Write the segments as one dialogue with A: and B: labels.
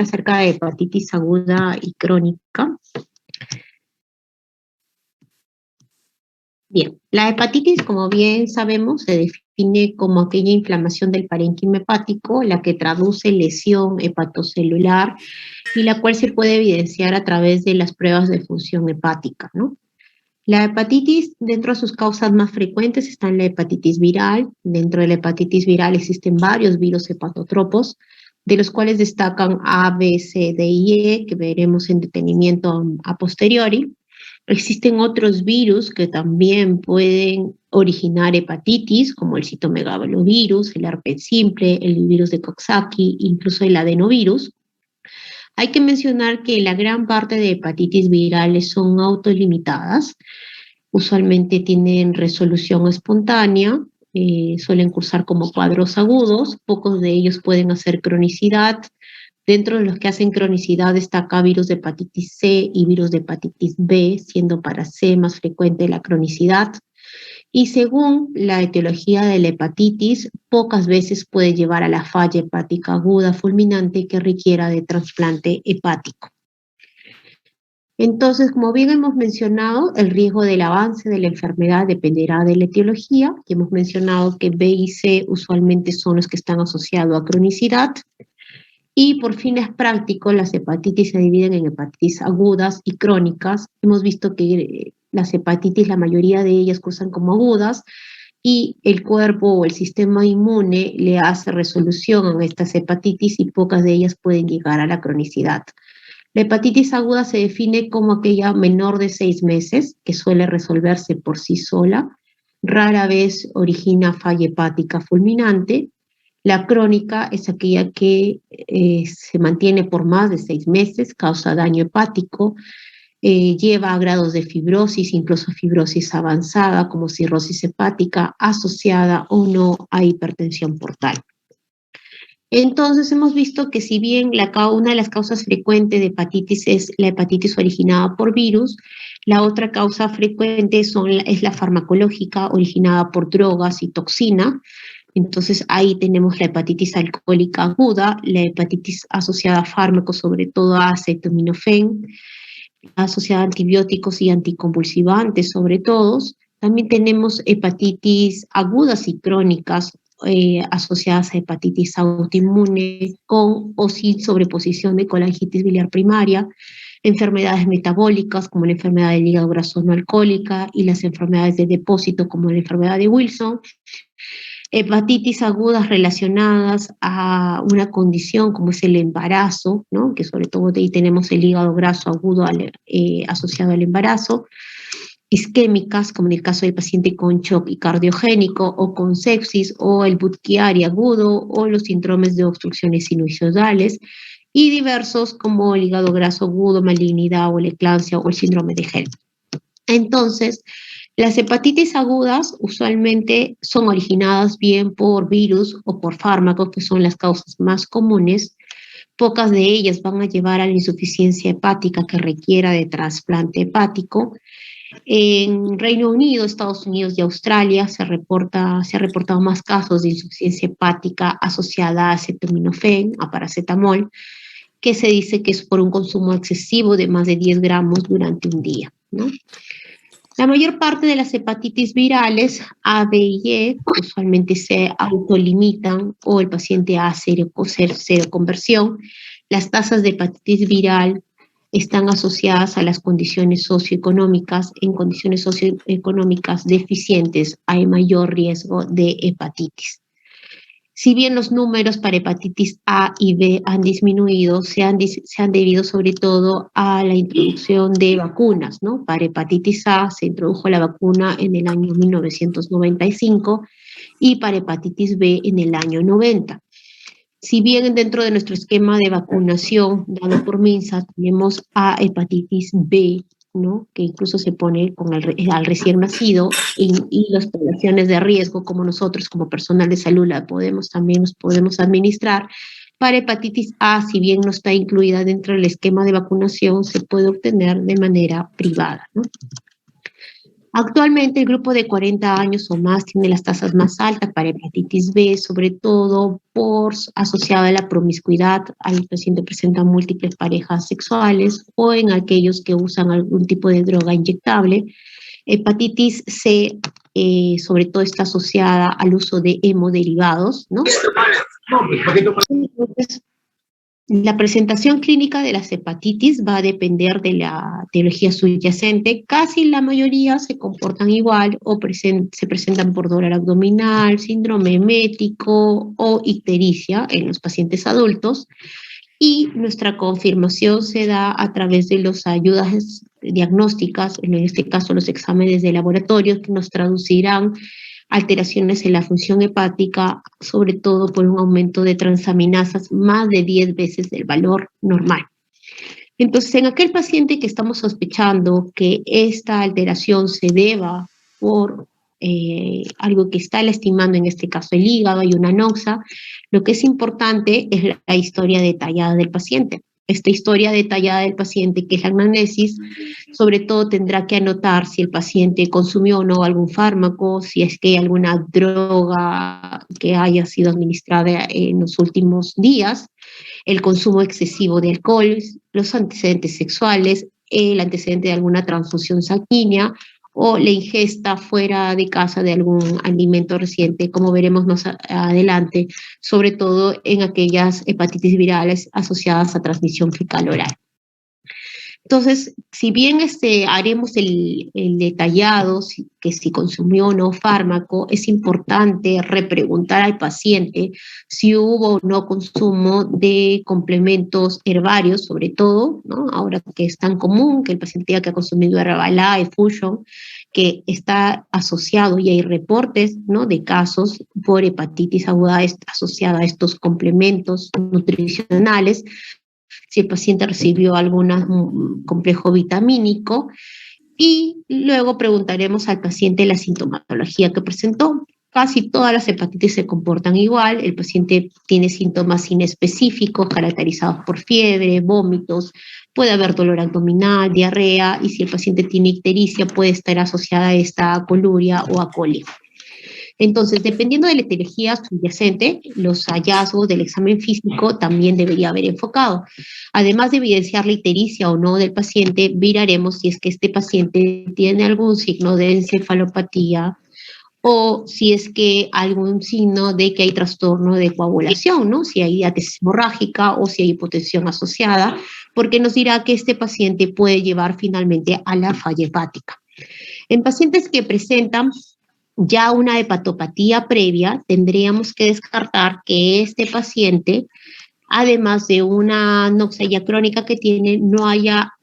A: acerca de hepatitis aguda y crónica. Bien, la hepatitis, como bien sabemos, se define como aquella inflamación del parénquima hepático, la que traduce lesión hepatocelular y la cual se puede evidenciar a través de las pruebas de función hepática, ¿no? La hepatitis, dentro de sus causas más frecuentes está la hepatitis viral. Dentro de la hepatitis viral existen varios virus hepatotropos, de los cuales destacan A, B, C, D y E, que veremos en detenimiento a posteriori. Existen otros virus que también pueden originar hepatitis, como el citomegalovirus, el herpes simple, el virus de Coxsackie, incluso el adenovirus. Hay que mencionar que la gran parte de hepatitis virales son autolimitadas, usualmente tienen resolución espontánea, suelen cursar como cuadros agudos, pocos de ellos pueden hacer cronicidad. Dentro de los que hacen cronicidad destaca virus de hepatitis C y virus de hepatitis B, siendo para C más frecuente la cronicidad. Y según la etiología de la hepatitis, pocas veces puede llevar a la falla hepática aguda fulminante que requiera de trasplante hepático. Entonces, como bien hemos mencionado, el riesgo del avance de la enfermedad dependerá de la etiología, y hemos mencionado que B y C usualmente son los que están asociados a cronicidad. Y por fines prácticos, las hepatitis se dividen en hepatitis agudas y crónicas. Hemos visto que las hepatitis, la mayoría de ellas cursan como agudas, y el cuerpo o el sistema inmune le hace resolución a estas hepatitis y pocas de ellas pueden llegar a la cronicidad. La hepatitis aguda se define como aquella menor de 6 meses, que suele resolverse por sí sola, rara vez origina falla hepática fulminante. La crónica es aquella que se mantiene por más de 6 meses, causa daño hepático, lleva a grados de fibrosis, incluso fibrosis avanzada, como cirrosis hepática, asociada o no a hipertensión portal. Entonces hemos visto que si bien una de las causas frecuentes de hepatitis es la hepatitis originada por virus, la otra causa frecuente es la farmacológica, originada por drogas y toxina. Entonces ahí tenemos la hepatitis alcohólica aguda, la hepatitis asociada a fármacos, sobre todo a acetaminofén, asociada a antibióticos y anticonvulsivantes sobre todo. También tenemos hepatitis agudas y crónicas asociadas a hepatitis autoinmune con o sin sobreposición de colangitis biliar primaria, enfermedades metabólicas como la enfermedad del hígado graso no alcohólica y las enfermedades de depósito como la enfermedad de Wilson. Hepatitis agudas relacionadas a una condición como es el embarazo, ¿no? Que sobre todo ahí tenemos el hígado graso agudo asociado al embarazo. Isquémicas, como en el caso del paciente con shock y cardiogénico, o con sepsis, o el Budd-Chiari agudo, o los síndromes de obstrucciones sinusoidales, y diversos como el hígado graso agudo, malignidad, o la eclampsia, o el síndrome de Hell. Entonces, las hepatitis agudas usualmente son originadas bien por virus o por fármacos, que son las causas más comunes. Pocas de ellas van a llevar a la insuficiencia hepática que requiera de trasplante hepático. En Reino Unido, Estados Unidos y Australia se ha reportado más casos de insuficiencia hepática asociada a acetaminofén, a paracetamol, que se dice que es por un consumo excesivo de más de 10 gramos durante un día, ¿no? La mayor parte de las hepatitis virales A, B y E usualmente se autolimitan o el paciente hace cero conversión. Las tasas de hepatitis viral están asociadas a las condiciones socioeconómicas. En condiciones socioeconómicas deficientes hay mayor riesgo de hepatitis. Si bien los números para hepatitis A y B han disminuido, se han debido sobre todo a la introducción de vacunas, ¿no? Para hepatitis A se introdujo la vacuna en el año 1995 y para hepatitis B en el año 90. Si bien dentro de nuestro esquema de vacunación dado por MINSA tenemos a hepatitis B, ¿no? Que incluso se pone con al recién nacido, y las poblaciones de riesgo, como nosotros, como personal de salud, también nos podemos administrar. Para hepatitis A, si bien no está incluida dentro del esquema de vacunación, se puede obtener de manera privada, ¿no? Actualmente el grupo de 40 años o más tiene las tasas más altas para hepatitis B, sobre todo por asociada a la promiscuidad. Al paciente presenta múltiples parejas sexuales o en aquellos que usan algún tipo de droga inyectable. Hepatitis C, sobre todo, está asociada al uso de hemoderivados, ¿no? Entonces, la presentación clínica de las hepatitis va a depender de la etiología subyacente. Casi la mayoría se comportan igual o se presentan por dolor abdominal, síndrome emético o ictericia en los pacientes adultos. Y nuestra confirmación se da a través de las ayudas diagnósticas, en este caso los exámenes de laboratorio, que nos traducirán alteraciones en la función hepática, sobre todo por un aumento de transaminasas más de 10 veces del valor normal. Entonces, en aquel paciente que estamos sospechando que esta alteración se deba por algo que está lastimando, en este caso el hígado y una anoxa, lo que es importante es la historia detallada del paciente. Esta historia detallada del paciente, que es la anamnesis, sobre todo tendrá que anotar si el paciente consumió o no algún fármaco, si es que hay alguna droga que haya sido administrada en los últimos días, el consumo excesivo de alcohol, los antecedentes sexuales, el antecedente de alguna transfusión sanguínea o la ingesta fuera de casa de algún alimento reciente, como veremos más adelante, sobre todo en aquellas hepatitis virales asociadas a transmisión fecal oral. Entonces, si bien haremos el detallado, que si consumió o no fármaco, es importante repreguntar al paciente si hubo o no consumo de complementos herbarios, sobre todo, ¿no? Ahora que es tan común que el paciente diga que ha consumido Herbalife, Fusion, que está asociado y hay reportes, ¿no?, de casos por hepatitis aguda asociada a estos complementos nutricionales. Si el paciente recibió algún complejo vitamínico, y luego preguntaremos al paciente la sintomatología que presentó. Casi todas las hepatitis se comportan igual. El paciente tiene síntomas inespecíficos caracterizados por fiebre, vómitos, puede haber dolor abdominal, diarrea, y si el paciente tiene ictericia puede estar asociada a esta a coluria o a coli. Entonces, dependiendo de la etiología subyacente, los hallazgos del examen físico también debería haber enfocado. Además de evidenciar la ictericia o no del paciente, miraremos si es que este paciente tiene algún signo de encefalopatía o si es que algún signo de que hay trastorno de coagulación, ¿no? Si hay diátesis hemorrágica o si hay hipotensión asociada, porque nos dirá que este paciente puede llevar finalmente a la falla hepática. En pacientes que presentan ya una hepatopatía previa, tendríamos que descartar que este paciente, además de una anoxia crónica que tiene, no haya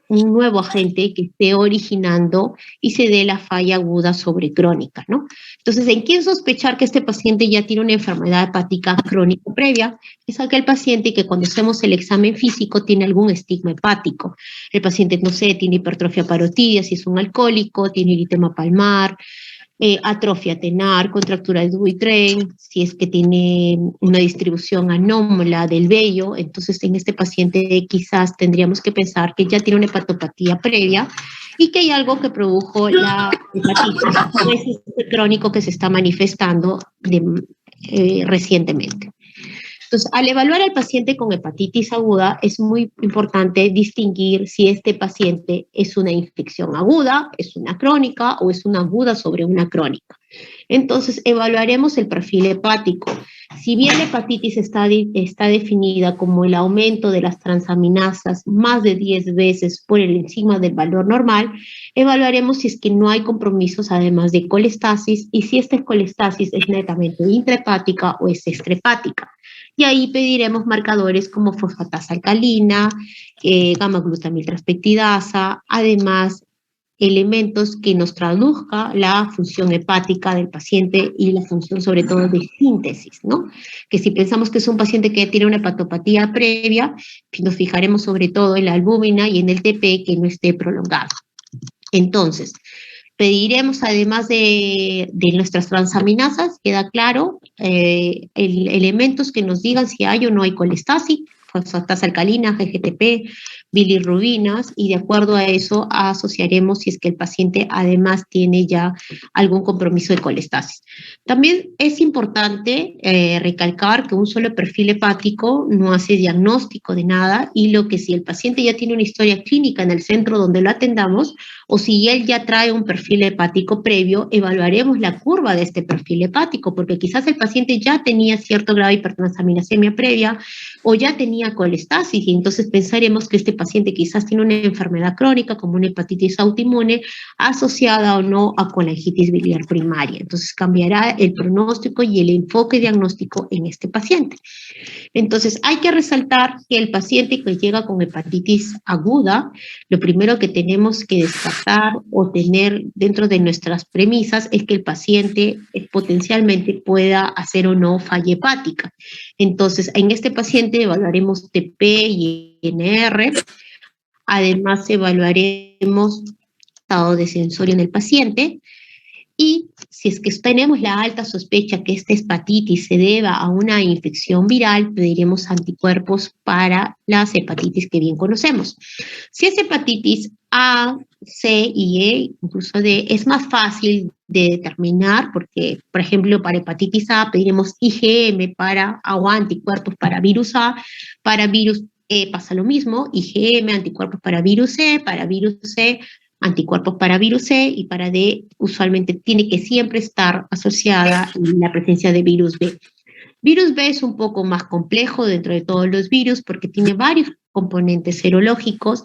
A: un nuevo agente que esté originando y se dé la falla aguda sobre crónica, ¿no? Entonces, ¿en quién sospechar que este paciente ya tiene una enfermedad hepática crónica previa? Es aquel paciente que cuando hacemos el examen físico tiene algún estigma hepático. El paciente, no sé, tiene hipertrofia parotidia, si es un alcohólico, tiene eritema palmar, atrofia tenar, contractura de Dupuytren, si es que tiene una distribución anómala del vello, entonces en este paciente quizás tendríamos que pensar que ya tiene una hepatopatía previa y que hay algo que produjo la hepatitis, no es este crónico que se está manifestando recientemente. Entonces, al evaluar al paciente con hepatitis aguda, es muy importante distinguir si este paciente es una infección aguda, es una crónica o es una aguda sobre una crónica. Entonces, evaluaremos el perfil hepático. Si bien la hepatitis está definida como el aumento de las transaminasas más de 10 veces por encima del valor normal, evaluaremos si es que no hay compromisos además de colestasis y si esta colestasis es netamente intrahepática o es extrahepática. Y ahí pediremos marcadores como fosfatasa alcalina, gamma-glutamiltranseptidasa, además elementos que nos traduzca la función hepática del paciente y la función sobre todo de síntesis, ¿no? Que si pensamos que es un paciente que tiene una hepatopatía previa, nos fijaremos sobre todo en la albúmina y en el TP que no esté prolongado. Entonces, pediremos, además de nuestras transaminasas, queda claro, elementos que nos digan si hay o no hay colestasis, fosfatas alcalinas, GGTP, bilirrubinas, y de acuerdo a eso asociaremos si es que el paciente además tiene ya algún compromiso de colestasis. También es importante recalcar que un solo perfil hepático no hace diagnóstico de nada, y lo que si el paciente ya tiene una historia clínica en el centro donde lo atendamos, o si él ya trae un perfil hepático previo, evaluaremos la curva de este perfil hepático, porque quizás el paciente ya tenía cierto grado de hipertransaminasemia previa o ya tenía colestasis, y entonces pensaremos que este paciente quizás tiene una enfermedad crónica como una hepatitis autoinmune asociada o no a colangitis biliar primaria. Entonces cambiará el pronóstico y el enfoque diagnóstico en este paciente. Entonces hay que resaltar que el paciente que llega con hepatitis aguda, lo primero que tenemos que descartar o tener dentro de nuestras premisas es que el paciente potencialmente pueda hacer o no falla hepática. Entonces, en este paciente evaluaremos TP y INR, además evaluaremos estado de sensorio en el paciente, y si es que tenemos la alta sospecha que esta hepatitis se deba a una infección viral, pediremos anticuerpos para las hepatitis que bien conocemos. Si es hepatitis A, C y E, incluso D, es más fácil de determinar porque, por ejemplo, para hepatitis A pediremos IgM o anticuerpos para virus A, para virus E pasa lo mismo, IgM, anticuerpos para virus C, anticuerpos para virus C, y para D usualmente tiene que siempre estar asociada la presencia de virus B. Virus B es un poco más complejo dentro de todos los virus porque tiene varios componentes serológicos,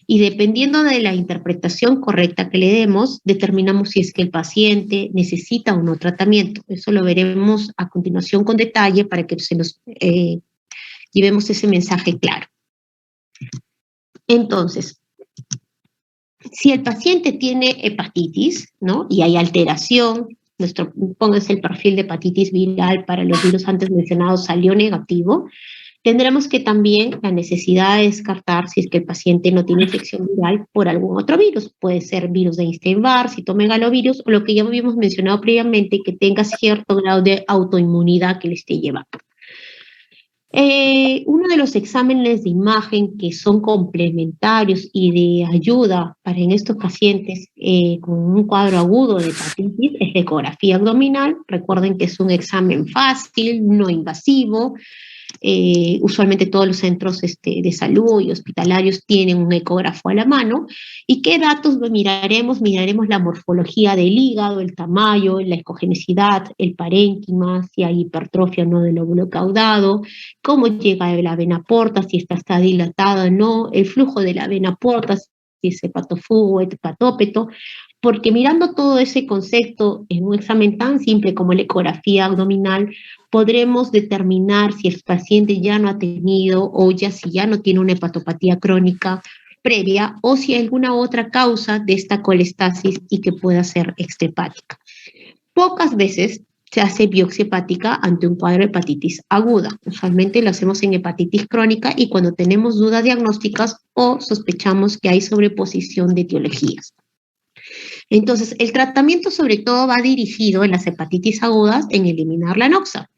A: y dependiendo de la interpretación correcta que le demos, determinamos si es que el paciente necesita o no tratamiento. Eso lo veremos a continuación con detalle para que se nos llevemos ese mensaje claro. Entonces, si el paciente tiene hepatitis, ¿no?, y hay alteración, póngase el perfil de hepatitis viral para los virus antes mencionados salió negativo, tendremos que también la necesidad de descartar si es que el paciente no tiene infección viral por algún otro virus. Puede ser virus de Epstein-Barr, citomegalovirus, o lo que ya habíamos mencionado previamente, que tenga cierto grado de autoinmunidad que le esté llevando. Uno de los exámenes de imagen que son complementarios y de ayuda para en estos pacientes con un cuadro agudo de hepatitis es la ecografía abdominal. Recuerden que es un examen fácil, no invasivo. Usualmente todos los centros de salud y hospitalarios tienen un ecógrafo a la mano. ¿Y qué datos miraremos? Miraremos la morfología del hígado, el tamaño, la escogenicidad, el parénquima, si hay hipertrofia o no del lóbulo caudado, cómo llega la vena porta, si está dilatada o no, el flujo de la vena porta, si es hepatofugo o hepatópeto, porque mirando todo ese concepto en un examen tan simple como la ecografía abdominal, podremos determinar si el paciente ya no ha tenido o si ya no tiene una hepatopatía crónica previa, o si hay alguna otra causa de esta colestasis y que pueda ser extrahepática. Pocas veces se hace biopsia hepática ante un cuadro de hepatitis aguda. Usualmente lo hacemos en hepatitis crónica y cuando tenemos dudas diagnósticas o sospechamos que hay sobreposición de etiologías. Entonces, el tratamiento sobre todo va dirigido en las hepatitis agudas en eliminar la noxa.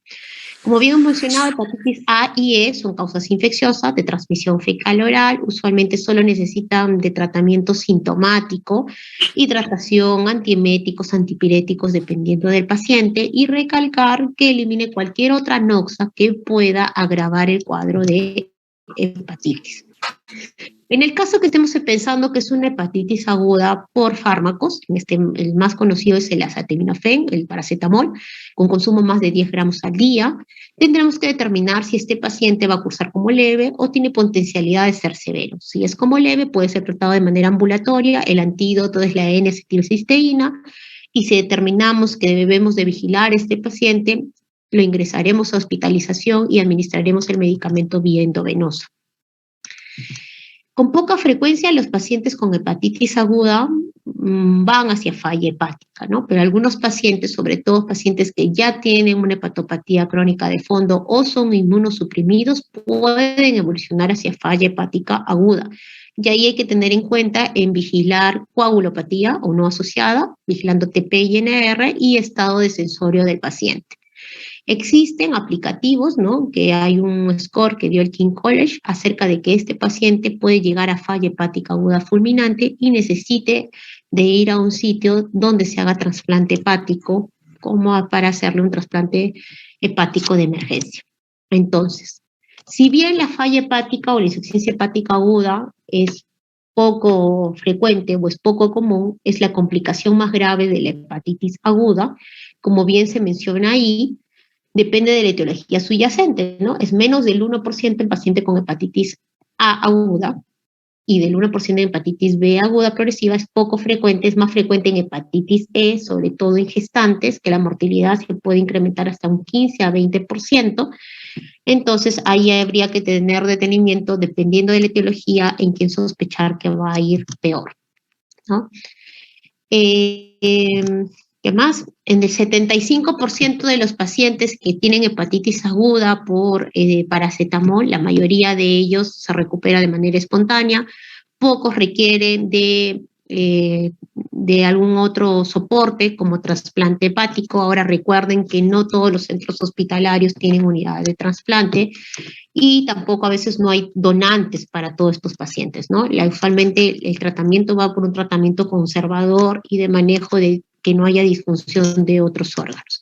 A: Como bien hemos mencionado, hepatitis A y E son causas infecciosas de transmisión fecal-oral, usualmente solo necesitan de tratamiento sintomático, hidratación, antieméticos, antipiréticos, dependiendo del paciente, y recalcar que elimine cualquier otra noxa que pueda agravar el cuadro de hepatitis. En el caso que estemos pensando que es una hepatitis aguda por fármacos, el más conocido es el acetaminofén, el paracetamol, con consumo más de 10 gramos al día, tendremos que determinar si este paciente va a cursar como leve o tiene potencialidad de ser severo. Si es como leve, puede ser tratado de manera ambulatoria, el antídoto es la N-acetilcisteína, y si determinamos que debemos de vigilar a este paciente, lo ingresaremos a hospitalización y administraremos el medicamento vía endovenosa. Con poca frecuencia los pacientes con hepatitis aguda van hacia falla hepática, ¿no? Pero algunos pacientes, sobre todo pacientes que ya tienen una hepatopatía crónica de fondo o son inmunosuprimidos, pueden evolucionar hacia falla hepática aguda. Y ahí hay que tener en cuenta en vigilar coagulopatía o no asociada, vigilando TP y NR y estado de sensorio del paciente. Existen aplicativos, ¿no? Que hay un score que dio el King College acerca de que este paciente puede llegar a falla hepática aguda fulminante y necesite de ir a un sitio donde se haga trasplante hepático, como para hacerle un trasplante hepático de emergencia. Entonces, si bien la falla hepática o la insuficiencia hepática aguda es poco frecuente o es poco común, es la complicación más grave de la hepatitis aguda, como bien se menciona ahí, depende de la etiología subyacente, ¿no? Es menos del 1% en paciente con hepatitis A aguda y del 1% en hepatitis B aguda progresiva es poco frecuente, es más frecuente en hepatitis E, sobre todo en gestantes, que la mortalidad se puede incrementar hasta un 15 a 20%. Entonces, ahí habría que tener detenimiento dependiendo de la etiología en quien sospechar que va a ir peor, ¿no? ¿Qué más? En el 75% de los pacientes que tienen hepatitis aguda por paracetamol, la mayoría de ellos se recupera de manera espontánea, pocos requieren de algún otro soporte como trasplante hepático. Ahora recuerden que no todos los centros hospitalarios tienen unidades de trasplante y tampoco a veces no hay donantes para todos estos pacientes, ¿no? Usualmente el tratamiento va por un tratamiento conservador y de manejo de que no haya disfunción de otros órganos.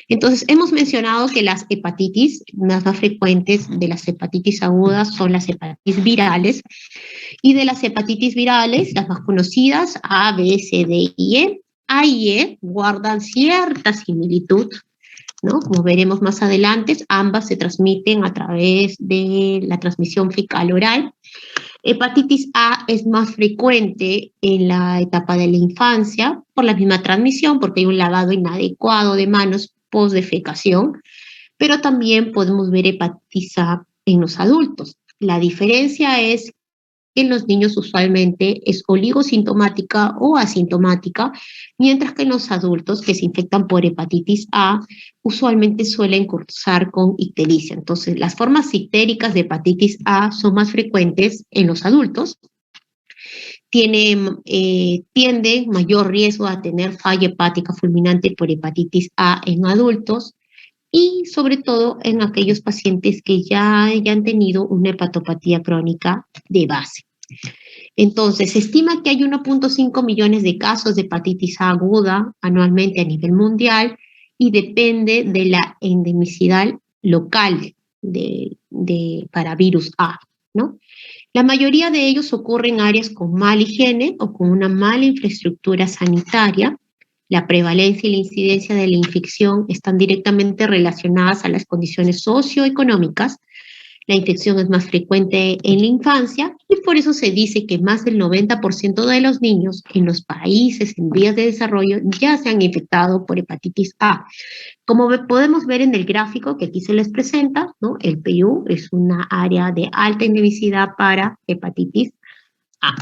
A: Entonces, hemos mencionado que las hepatitis, las más frecuentes de las hepatitis agudas son las hepatitis virales, y de las hepatitis virales, las más conocidas, A, B, C, D y E. A y E guardan cierta similitud, ¿no? Como veremos más adelante, ambas se transmiten a través de la transmisión fecal-oral. Hepatitis A es más frecuente en la etapa de la infancia por la misma transmisión, porque hay un lavado inadecuado de manos post-defecación, pero también podemos ver hepatitis A en los adultos. La diferencia es que en los niños usualmente es oligosintomática o asintomática, mientras que en los adultos que se infectan por hepatitis A usualmente suelen cursar con ictericia. Entonces, las formas ictéricas de hepatitis A son más frecuentes en los adultos, tienden mayor riesgo a tener falla hepática fulminante por hepatitis A en adultos, y sobre todo en aquellos pacientes que ya hayan tenido una hepatopatía crónica de base. Entonces, se estima que hay 1.5 millones de casos de hepatitis A aguda anualmente a nivel mundial y depende de la endemicidad local para virus A, ¿no? La mayoría de ellos ocurre en áreas con mala higiene o con una mala infraestructura sanitaria. La prevalencia y la incidencia de la infección están directamente relacionadas a las condiciones socioeconómicas. La infección es más frecuente en la infancia y por eso se dice que más del 90% de los niños en los países en vías de desarrollo ya se han infectado por hepatitis A. Como podemos ver en el gráfico que aquí se les presenta, ¿no? El PIU es una área de alta endemicidad para hepatitis A.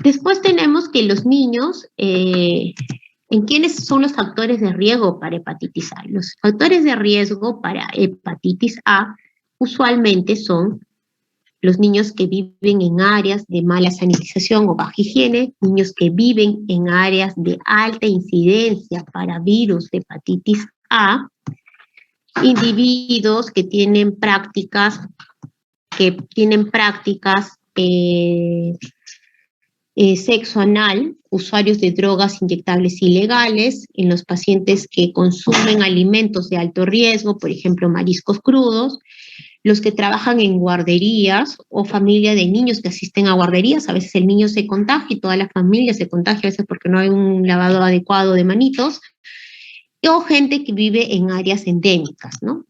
A: Después tenemos que los niños, ¿en quiénes son los factores de riesgo para hepatitis A? Los factores de riesgo para hepatitis A usualmente son los niños que viven en áreas de mala sanitización o baja higiene, niños que viven en áreas de alta incidencia para virus de hepatitis A, individuos que tienen prácticas sexo anal, usuarios de drogas inyectables ilegales, en los pacientes que consumen alimentos de alto riesgo, por ejemplo, mariscos crudos, los que trabajan en guarderías o familia de niños que asisten a guarderías. A veces el niño se contagia y toda la familia se contagia, a veces porque no hay un lavado adecuado de manitos, o gente que vive en áreas endémicas, ¿no?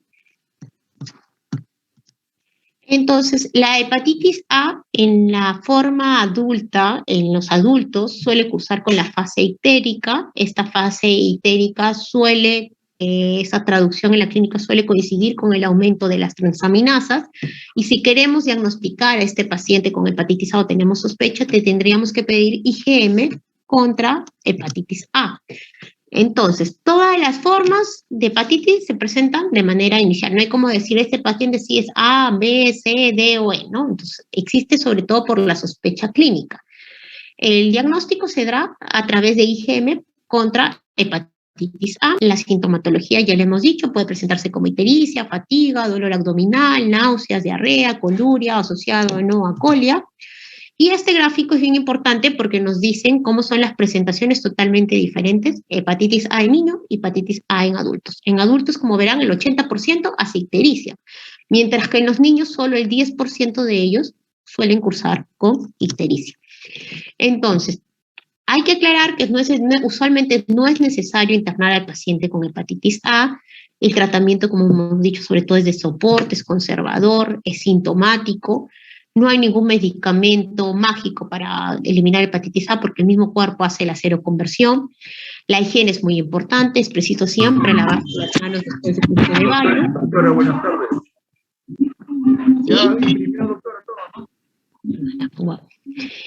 A: Entonces, la hepatitis A en la forma adulta, en los adultos, suele cursar con la fase ictérica. Esta fase ictérica esa traducción en la clínica suele coincidir con el aumento de las transaminasas, y si queremos diagnosticar a este paciente con hepatitis A o tenemos sospecha, tendríamos que pedir IgM contra hepatitis A. Entonces, todas las formas de hepatitis se presentan de manera inicial. No hay como decir este paciente si es A, B, C, D o E, ¿no? Entonces, existe sobre todo por la sospecha clínica. El diagnóstico se da a través de IgM contra hepatitis hepatitis A. La sintomatología, ya le hemos dicho, puede presentarse como ictericia, fatiga, dolor abdominal, náuseas, diarrea, coluria, asociado o no a colia. Y este gráfico es bien importante porque nos dicen cómo son las presentaciones totalmente diferentes. Hepatitis A en niños, hepatitis A en adultos. En adultos, como verán, el 80% hace ictericia, mientras que en los niños solo el 10% de ellos suelen cursar con ictericia. Entonces, hay que aclarar que usualmente no es necesario internar al paciente con hepatitis A. El tratamiento, como hemos dicho, sobre todo es de soporte, es conservador, es sintomático. No hay ningún medicamento mágico para eliminar hepatitis A porque el mismo cuerpo hace la seroconversión. La higiene es muy importante, es preciso siempre lavarse las manos después de curso de baño.
B: Doctora, buenas tardes.
A: ¿Sí?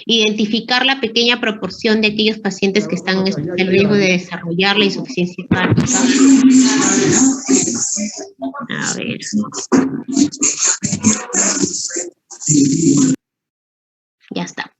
A: Identificar la pequeña proporción de aquellos pacientes que están en el riesgo de desarrollar la insuficiencia hepática. A ver. Ya está.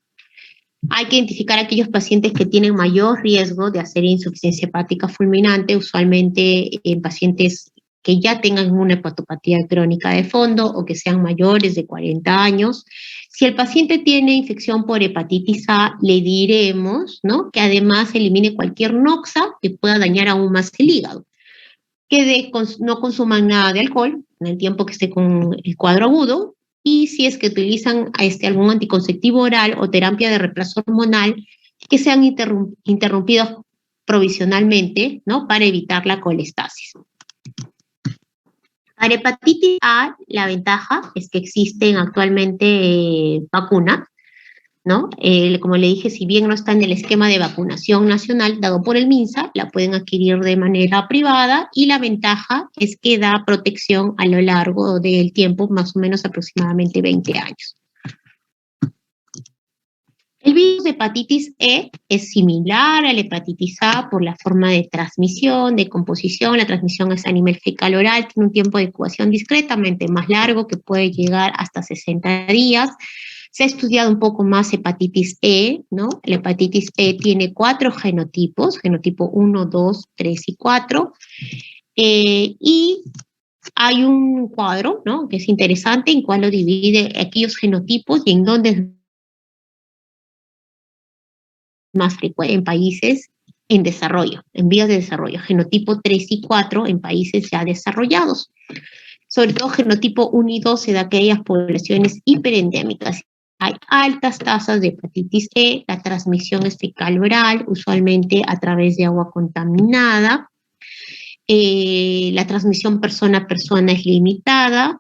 A: Hay que identificar aquellos pacientes que tienen mayor riesgo de hacer insuficiencia hepática fulminante, usualmente en pacientes que ya tengan una hepatopatía crónica de fondo o que sean mayores de 40 años. Si el paciente tiene infección por hepatitis A, le diremos, ¿no?, que además elimine cualquier noxa que pueda dañar aún más el hígado. Que no consuman nada de alcohol en el tiempo que esté con el cuadro agudo, y si es que utilizan algún anticonceptivo oral o terapia de reemplazo hormonal, que sean interrumpidos provisionalmente, ¿no?, para evitar la colestasis. Para hepatitis A, la ventaja es que existen actualmente vacunas, ¿no? Como le dije, si bien no está en el esquema de vacunación nacional dado por el MINSA, la pueden adquirir de manera privada, y la ventaja es que da protección a lo largo del tiempo, más o menos aproximadamente 20 años. El virus de hepatitis E es similar a la hepatitis A por la forma de transmisión, de composición. La transmisión es a nivel fecal oral, tiene un tiempo de incubación discretamente más largo que puede llegar hasta 60 días. Se ha estudiado un poco más hepatitis E, ¿no? La hepatitis E tiene 4 genotipos, genotipo 1, 2, 3 y 4. Y hay un cuadro, ¿no?, que es interesante, en cual lo divide aquellos genotipos y en dónde es más frecuente en países en desarrollo, en vías de desarrollo. Genotipo 3 y 4 en países ya desarrollados. Sobre todo genotipo 1 y 2 se da aquellas poblaciones hiperendémicas. Hay altas tasas de hepatitis E, la transmisión es fecal oral, usualmente a través de agua contaminada. La transmisión persona a persona es limitada,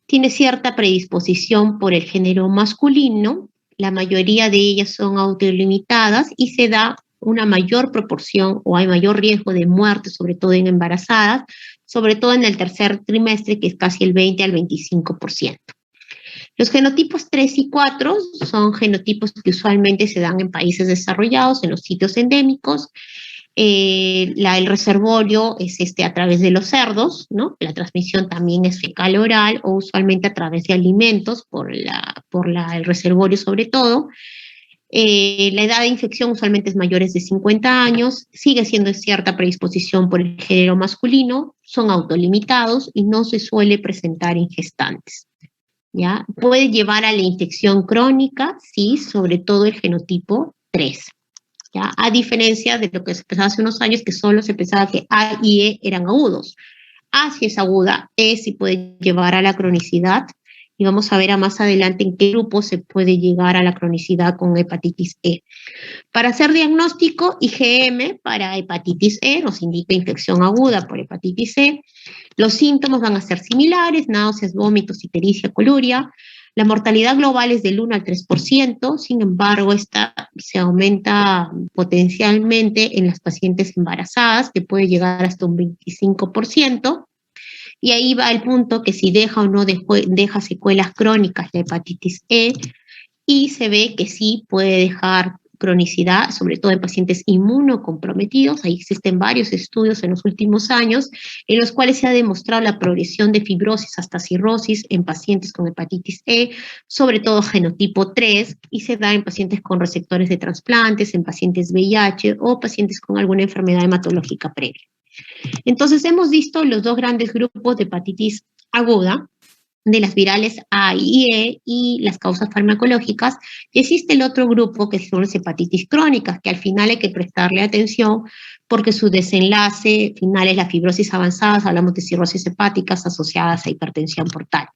A: tiene cierta predisposición por el género masculino, la mayoría de ellas son autolimitadas y se da una mayor proporción o hay mayor riesgo de muerte, sobre todo en embarazadas, sobre todo en el tercer trimestre, que es casi el 20 al 25%. Los genotipos 3 y 4 son genotipos que usualmente se dan en países desarrollados, en los sitios endémicos. El reservorio es a través de los cerdos, ¿no? La transmisión también es fecal oral o usualmente a través de alimentos, por el reservorio sobre todo. La edad de infección usualmente es mayores de 50 años, sigue siendo cierta predisposición por el género masculino, son autolimitados y no se suele presentar en gestantes, ¿ya? Puede llevar a la infección crónica, sí, sobre todo el genotipo 3. ¿Ya? A diferencia de lo que se pensaba hace unos años, que solo se pensaba que A y E eran agudos. A si es aguda, E sí puede llevar a la cronicidad, y vamos a ver más adelante en qué grupo se puede llegar a la cronicidad con hepatitis E. Para hacer diagnóstico, IgM para hepatitis E nos indica infección aguda por hepatitis E. Los síntomas van a ser similares: náuseas, vómitos, ictericia, coluria. La mortalidad global es del 1 al 3%, sin embargo, esta se aumenta potencialmente en las pacientes embarazadas, que puede llegar hasta un 25%. Y ahí va el punto que si deja o no deja secuelas crónicas la hepatitis E, y se ve que sí puede dejar cronicidad, sobre todo en pacientes inmunocomprometidos. Ahí existen varios estudios en los últimos años en los cuales se ha demostrado la progresión de fibrosis hasta cirrosis en pacientes con hepatitis E, sobre todo genotipo 3, y se da en pacientes con receptores de trasplantes, en pacientes VIH o pacientes con alguna enfermedad hematológica previa. Entonces, hemos visto los dos grandes grupos de hepatitis aguda, de las virales A y E y las causas farmacológicas, y existe el otro grupo que son las hepatitis crónicas, que al final hay que prestarle atención porque su desenlace final es la fibrosis avanzada, hablamos de cirrosis hepáticas asociadas a hipertensión portal.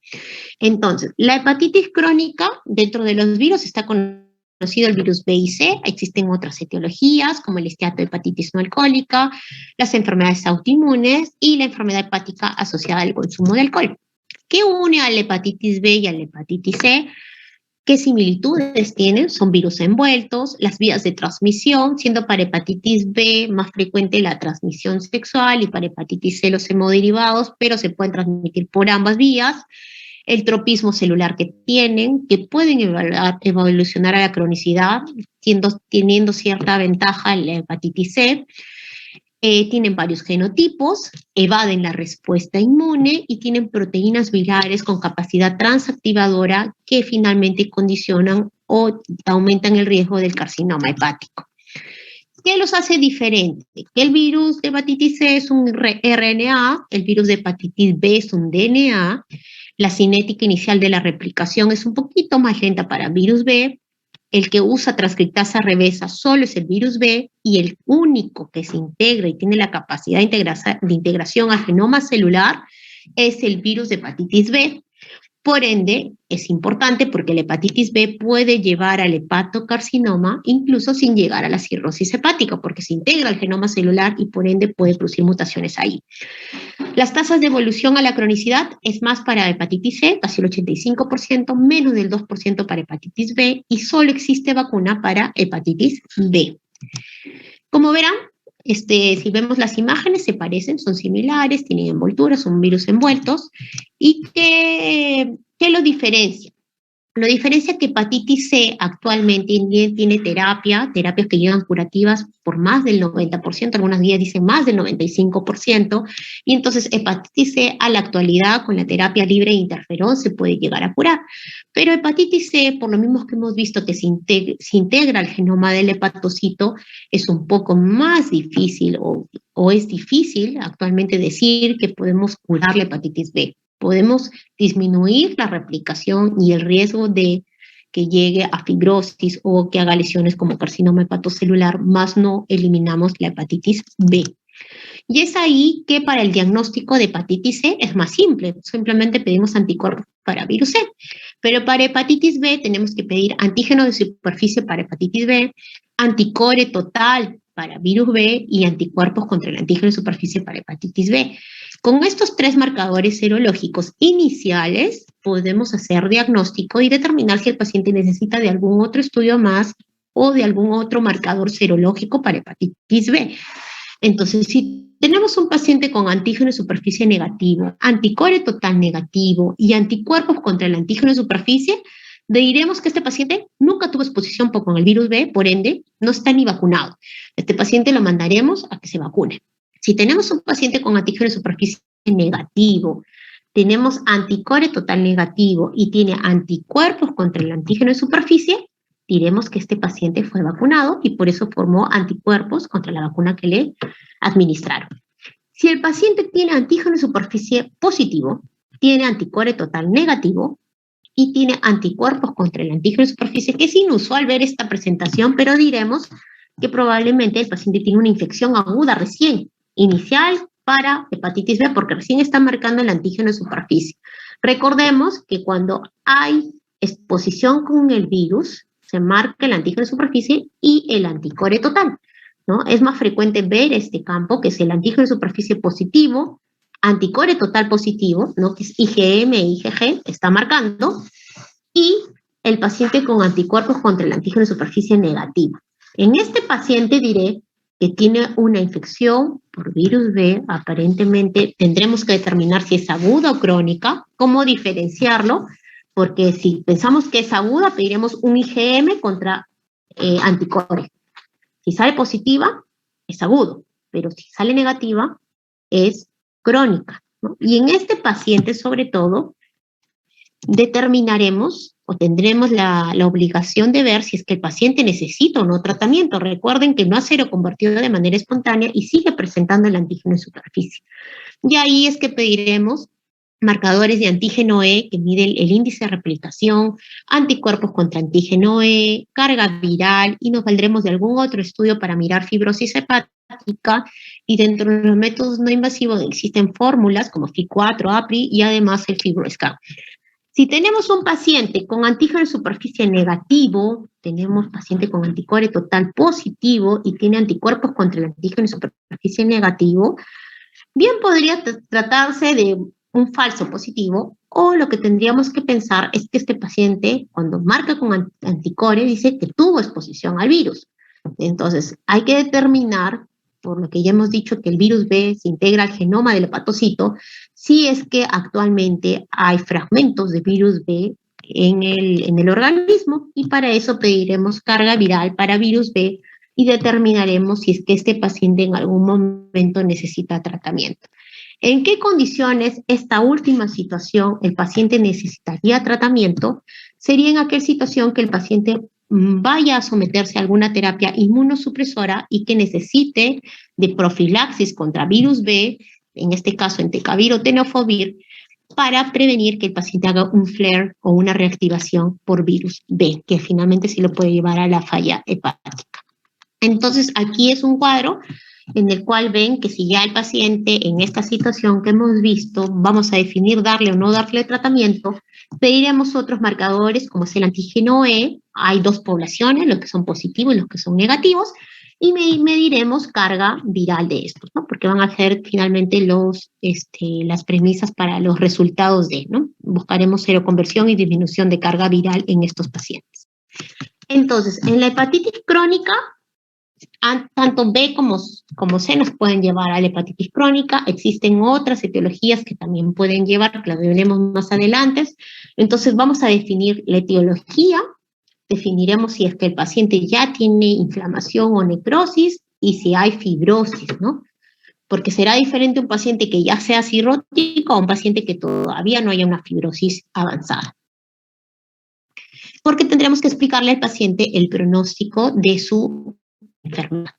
A: Entonces, la hepatitis crónica, dentro de los virus está conocido el virus B y C, existen otras etiologías como el esteatohepatitis no alcohólica, las enfermedades autoinmunes y la enfermedad hepática asociada al consumo de alcohol. ¿Qué une a la hepatitis B y a la hepatitis C? ¿Qué similitudes tienen? Son virus envueltos, las vías de transmisión, siendo para hepatitis B más frecuente la transmisión sexual y para hepatitis C los hemoderivados, pero se pueden transmitir por ambas vías. El tropismo celular que tienen, que pueden evolucionar a la cronicidad, teniendo cierta ventaja en la hepatitis C. Tienen varios genotipos, evaden la respuesta inmune y tienen proteínas virales con capacidad transactivadora que finalmente condicionan o aumentan el riesgo del carcinoma hepático. ¿Qué los hace diferentes? Que el virus de hepatitis C es un RNA, el virus de hepatitis B es un DNA, la cinética inicial de la replicación es un poquito más lenta para virus B, el que usa transcriptasa reversa solo es el virus B y el único que se integra y tiene la capacidad de integración al genoma celular es el virus de hepatitis B. Por ende, es importante porque la hepatitis B puede llevar al hepatocarcinoma incluso sin llegar a la cirrosis hepática porque se integra al genoma celular y por ende puede producir mutaciones ahí. Las tasas de evolución a la cronicidad es más para hepatitis C, casi el 85%, menos del 2% para hepatitis B y solo existe vacuna para hepatitis B. Como verán, si vemos las imágenes se parecen, son similares, tienen envolturas, son virus envueltos. ¿Y qué lo diferencia? Lo diferencia que hepatitis C actualmente tiene terapias que llegan curativas por más del 90%, algunas guías dicen más del 95%, y entonces hepatitis C a la actualidad con la terapia libre de interferón se puede llegar a curar. Pero hepatitis C, por lo mismo que hemos visto que se integra al genoma del hepatocito, es un poco más difícil o es difícil actualmente decir que podemos curar la hepatitis B. Podemos disminuir la replicación y el riesgo de que llegue a fibrosis o que haga lesiones como carcinoma hepatocelular, más no eliminamos la hepatitis B. Y es ahí que para el diagnóstico de hepatitis C es más simple, simplemente pedimos anticuerpos para virus C. Pero para hepatitis B tenemos que pedir antígeno de superficie para hepatitis B, anticore total para virus B y anticuerpos contra el antígeno de superficie para hepatitis B. Con estos tres marcadores serológicos iniciales podemos hacer diagnóstico y determinar si el paciente necesita de algún otro estudio más o de algún otro marcador serológico para hepatitis B. Entonces, si tenemos un paciente con antígeno de superficie negativo, anticore total negativo y anticuerpos contra el antígeno de superficie, diremos que este paciente nunca tuvo exposición con el virus B, por ende, no está ni vacunado. Este paciente lo mandaremos a que se vacune. Si tenemos un paciente con antígeno de superficie negativo, tenemos anticore total negativo y tiene anticuerpos contra el antígeno de superficie, diremos que este paciente fue vacunado y por eso formó anticuerpos contra la vacuna que le administraron. Si el paciente tiene antígeno de superficie positivo, tiene anticore total negativo y tiene anticuerpos contra el antígeno de superficie, que es inusual ver esta presentación, pero diremos que probablemente el paciente tiene una infección aguda recién, inicial para hepatitis B, porque recién está marcando el antígeno de superficie. Recordemos que cuando hay exposición con el virus, se marca el antígeno de superficie y el anticore total, ¿no? Es más frecuente ver este campo, que es el antígeno de superficie positivo, anticore total positivo, ¿no? Que es IgM e IgG, está marcando, y el paciente con anticuerpos contra el antígeno de superficie negativo. En este paciente diré que tiene una infección por virus B, aparentemente tendremos que determinar si es aguda o crónica, cómo diferenciarlo, porque si pensamos que es aguda, pediremos un IgM contra anticore. Si sale positiva, es agudo, pero si sale negativa, es crónica, ¿no? Y en este paciente, sobre todo, determinaremos o tendremos la obligación de ver si es que el paciente necesita o no tratamiento. Recuerden que no ha seroconvertido de manera espontánea y sigue presentando el antígeno en superficie. Y ahí es que pediremos marcadores de antígeno E que miden el índice de replicación, anticuerpos contra antígeno E, carga viral, y nos valdremos de algún otro estudio para mirar fibrosis hepática, y dentro de los métodos no invasivos existen fórmulas como FI4, APRI y además el FibroScan. Si tenemos un paciente con antígeno en superficie negativo, tenemos paciente con anticore total positivo y tiene anticuerpos contra el antígeno en superficie negativo, bien podría tratarse de un falso positivo, o lo que tendríamos que pensar es que este paciente, cuando marca con anticore, dice que tuvo exposición al virus. Entonces, hay que determinar, por lo que ya hemos dicho, que el virus B se integra al genoma del hepatocito, si es que actualmente hay fragmentos de virus B en el organismo, y para eso pediremos carga viral para virus B y determinaremos si es que este paciente en algún momento necesita tratamiento. ¿En qué condiciones esta última situación el paciente necesitaría tratamiento? Sería en aquella situación que el paciente vaya a someterse a alguna terapia inmunosupresora y que necesite de profilaxis contra virus B, en este caso entecavir o tenofovir, para prevenir que el paciente haga un flare o una reactivación por virus B, que finalmente sí lo puede llevar a la falla hepática. Entonces, aquí es un cuadro en el cual ven que si ya el paciente en esta situación que hemos visto, vamos a definir darle o no darle tratamiento, pediremos otros marcadores como es el antígeno E. Hay dos poblaciones, los que son positivos y los que son negativos, y mediremos carga viral de estos, ¿no? Porque van a ser finalmente las premisas para los resultados de, ¿no? Buscaremos seroconversión y disminución de carga viral en estos pacientes. Entonces, en la hepatitis crónica, tanto B como C nos pueden llevar a la hepatitis crónica. Existen otras etiologías que también pueden llevar, que las veremos más adelante. Entonces vamos a definir la etiología, definiremos si es que el paciente ya tiene inflamación o necrosis y si hay fibrosis, ¿no? Porque será diferente un paciente que ya sea cirrótico a un paciente que todavía no haya una fibrosis avanzada. Porque tendremos que explicarle al paciente el pronóstico de su enfermedad.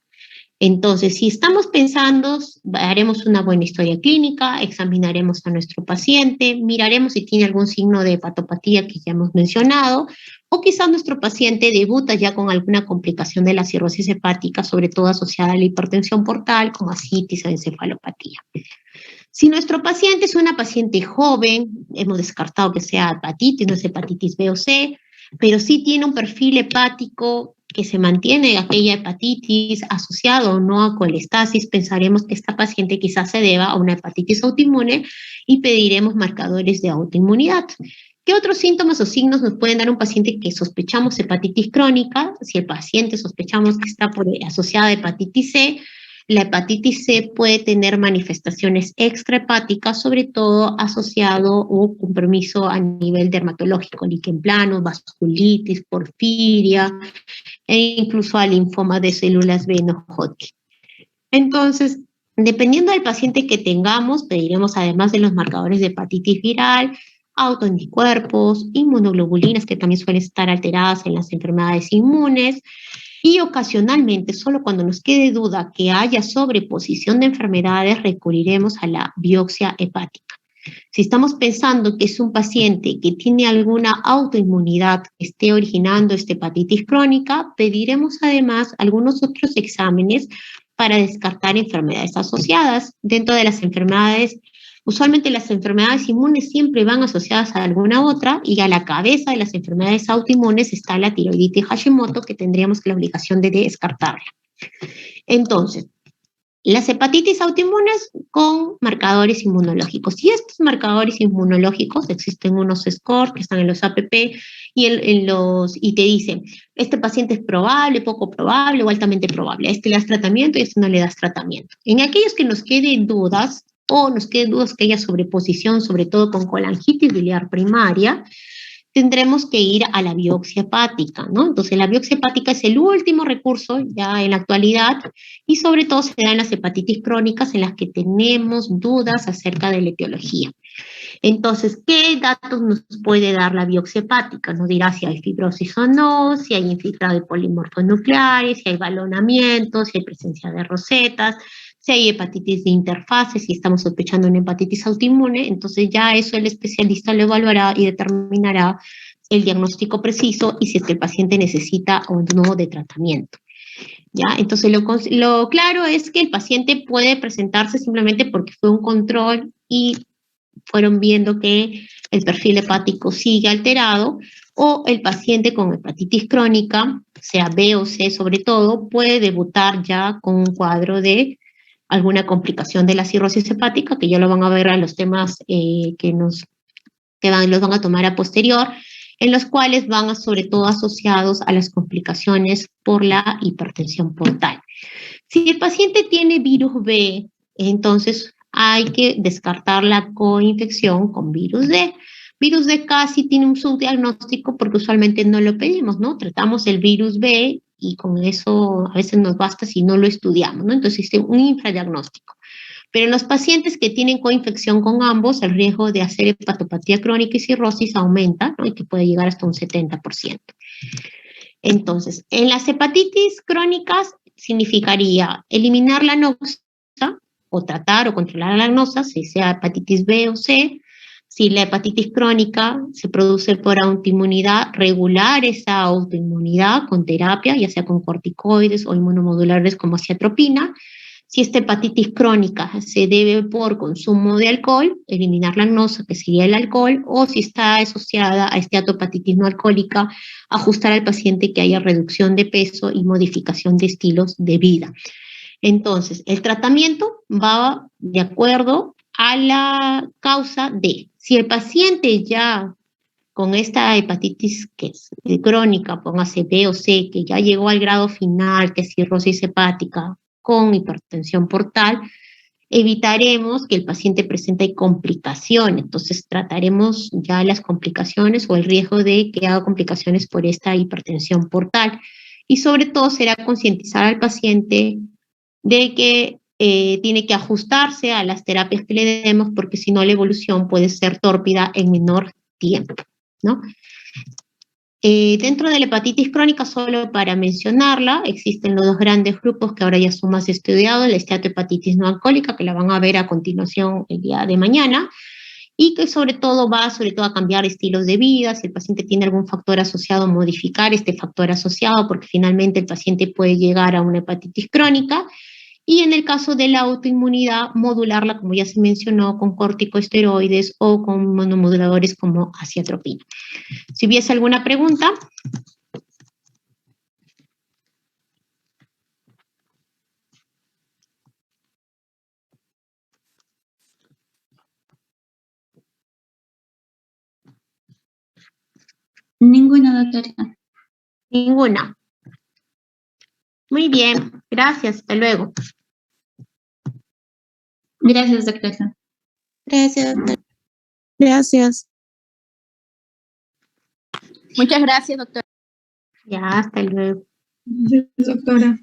A: Entonces, si estamos pensando, haremos una buena historia clínica, examinaremos a nuestro paciente, miraremos si tiene algún signo de hepatopatía que ya hemos mencionado, o quizás nuestro paciente debuta ya con alguna complicación de la cirrosis hepática, sobre todo asociada a la hipertensión portal, como ascitis o encefalopatía. Si nuestro paciente es una paciente joven, hemos descartado que sea hepatitis, no es hepatitis B o C, pero sí tiene un perfil hepático que se mantiene aquella hepatitis asociado o no a colestasis, pensaremos que esta paciente quizás se deba a una hepatitis autoinmune y pediremos marcadores de autoinmunidad. ¿Qué otros síntomas o signos nos pueden dar un paciente que sospechamos hepatitis crónica? Si el paciente sospechamos que está asociada a hepatitis C, la hepatitis C puede tener manifestaciones extrahepáticas, sobre todo asociado o compromiso a nivel dermatológico, líquen plano, vasculitis, porfiria, e incluso a linfoma de células B no Hodgkin. Entonces, dependiendo del paciente que tengamos, pediremos además de los marcadores de hepatitis viral, autoanticuerpos, inmunoglobulinas que también suelen estar alteradas en las enfermedades inmunes, y ocasionalmente, solo cuando nos quede duda que haya sobreposición de enfermedades, recurriremos a la biopsia hepática. Si estamos pensando que es un paciente que tiene alguna autoinmunidad que esté originando esta hepatitis crónica, pediremos además algunos otros exámenes para descartar enfermedades asociadas. Dentro de las enfermedades, usualmente las enfermedades inmunes siempre van asociadas a alguna otra, y a la cabeza de las enfermedades autoinmunes está la tiroiditis Hashimoto, que tendríamos la obligación de descartarla. Entonces, las hepatitis autoinmunes con marcadores inmunológicos. Y estos marcadores inmunológicos, existen unos scores que están en los APP y te dicen, este paciente es probable, poco probable o altamente probable. A este le das tratamiento y a este no le das tratamiento. En aquellos que nos queden dudas, o nos queden dudas que haya sobreposición, sobre todo con colangitis biliar primaria, tendremos que ir a la biopsia hepática, ¿no? Entonces, la biopsia hepática es el último recurso ya en la actualidad y sobre todo se da en las hepatitis crónicas en las que tenemos dudas acerca de la etiología. Entonces, ¿qué datos nos puede dar la biopsia hepática? Nos dirá si hay fibrosis o no, si hay infiltrado de polimorfos nucleares, si hay balonamiento, si hay presencia de rosetas, si hay hepatitis de interfase, si estamos sospechando una hepatitis autoinmune. Entonces ya eso el especialista lo evaluará y determinará el diagnóstico preciso y si es que el paciente necesita o no de tratamiento. ¿Ya? Entonces lo claro es que el paciente puede presentarse simplemente porque fue un control y fueron viendo que el perfil hepático sigue alterado, o el paciente con hepatitis crónica, sea B o C sobre todo, puede debutar ya con un cuadro de alguna complicación de la cirrosis hepática, que ya lo van a ver a los temas los van a tomar a posterior, en los cuales van sobre todo asociados a las complicaciones por la hipertensión portal. Si el paciente tiene virus B, entonces hay que descartar la coinfección con virus D. Virus D casi tiene un subdiagnóstico porque usualmente no lo pedimos, ¿no? Tratamos el virus B y con eso a veces nos basta si no lo estudiamos, ¿no? Entonces existe un infradiagnóstico. Pero en los pacientes que tienen coinfección con ambos, el riesgo de hacer hepatopatía crónica y cirrosis aumenta, ¿no? Y que puede llegar hasta un 70%. Entonces, en las hepatitis crónicas significaría eliminar la noxa o tratar o controlar la noxa, si sea hepatitis B o C. Si la hepatitis crónica se produce por autoinmunidad, regular esa autoinmunidad con terapia, ya sea con corticoides o inmunomodulares como aciatropina. Si esta hepatitis crónica se debe por consumo de alcohol, eliminar la noxa, que sería el alcohol, o si está asociada a esteatopatitis no alcohólica, ajustar al paciente que haya reducción de peso y modificación de estilos de vida. Entonces, el tratamiento va de acuerdo a la causa de, si el paciente ya con esta hepatitis que es crónica, póngase B o C, que ya llegó al grado final, que es cirrosis hepática con hipertensión portal, evitaremos que el paciente presente complicaciones. Entonces, trataremos ya las complicaciones o el riesgo de que haga complicaciones por esta hipertensión portal. Y sobre todo será concientizar al paciente de que tiene que ajustarse a las terapias que le demos porque si no la evolución puede ser tórpida en menor tiempo, ¿no? Dentro de la hepatitis crónica, solo para mencionarla, existen los dos grandes grupos que ahora ya son más estudiados, la esteatohepatitis no alcohólica, que la van a ver a continuación el día de mañana, y que sobre todo va a cambiar estilos de vida, si el paciente tiene algún factor asociado, modificar este factor asociado, porque finalmente el paciente puede llegar a una hepatitis crónica, y en el caso de la autoinmunidad, modularla, como ya se mencionó, con corticosteroides o con monomoduladores como aciatropina. Si hubiese alguna pregunta.
B: Ninguna, doctora.
A: Ninguna. Muy bien, gracias, hasta luego.
B: Gracias, doctora.
C: Gracias, doctora. Gracias.
D: Muchas gracias, doctora.
A: Ya, hasta luego.
B: Gracias, doctora.